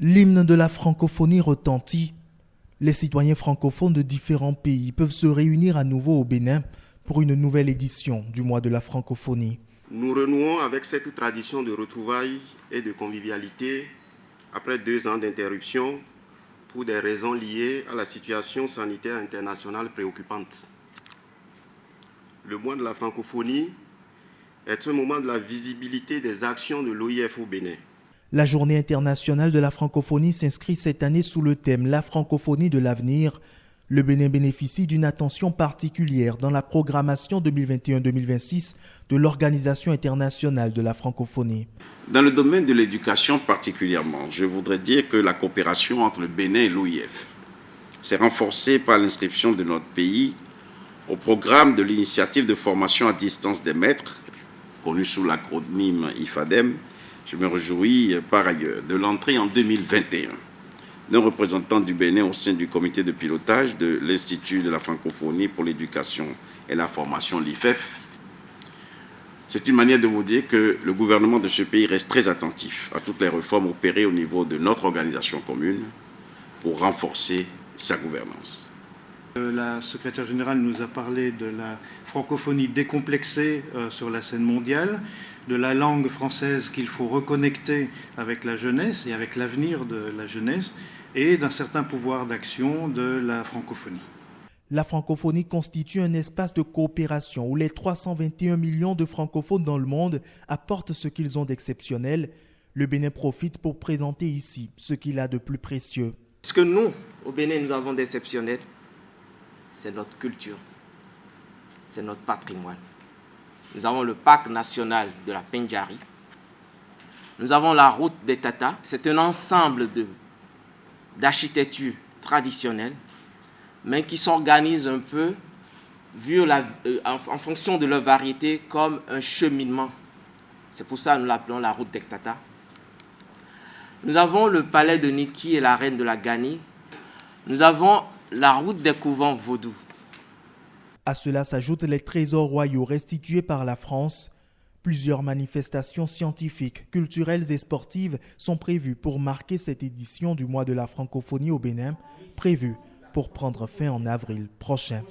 L'hymne de la francophonie retentit. Les citoyens francophones de différents pays peuvent se réunir à nouveau au Bénin pour une nouvelle édition du mois de la francophonie. Nous renouons avec cette tradition de retrouvailles et de convivialité après 2 ans d'interruption pour des raisons liées à la situation sanitaire internationale préoccupante. Le mois de la francophonie est un moment de la visibilité des actions de l'OIF au Bénin. La Journée internationale de la francophonie s'inscrit cette année sous le thème « La francophonie de l'avenir ». Le Bénin bénéficie d'une attention particulière dans la programmation 2021-2026 de l'Organisation internationale de la francophonie. Dans le domaine de l'éducation particulièrement, je voudrais dire que la coopération entre le Bénin et l'OIF s'est renforcée par l'inscription de notre pays au programme de l'initiative de formation à distance des maîtres, connu sous l'acronyme IFADEM. Je me réjouis par ailleurs de l'entrée en 2021 d'un représentant du Bénin au sein du comité de pilotage de l'Institut de la francophonie pour l'éducation et la formation, l'IFEF. C'est une manière de vous dire que le gouvernement de ce pays reste très attentif à toutes les réformes opérées au niveau de notre organisation commune pour renforcer sa gouvernance. La secrétaire générale nous a parlé de la francophonie décomplexée sur la scène mondiale, de la langue française qu'il faut reconnecter avec la jeunesse et avec l'avenir de la jeunesse, et d'un certain pouvoir d'action de la francophonie. La francophonie constitue un espace de coopération où les 321 millions de francophones dans le monde apportent ce qu'ils ont d'exceptionnel. Le Bénin profite pour présenter ici ce qu'il a de plus précieux. Ce que nous, au Bénin, nous avons d'exceptionnel, c'est notre culture, c'est notre patrimoine. Nous avons le parc national de la Pendjari. Nous avons la route des Tatas. C'est un ensemble d'architecture traditionnelle, mais qui s'organise un peu, en fonction de leur variété, comme un cheminement. C'est pour ça que nous l'appelons la route des Tatas. Nous avons le palais de Niki et la reine de la Gani. Nous avons la route des couvents vaudous. À cela s'ajoutent les trésors royaux restitués par la France. Plusieurs manifestations scientifiques, culturelles et sportives sont prévues pour marquer cette édition du mois de la francophonie au Bénin, prévue pour prendre fin en avril prochain.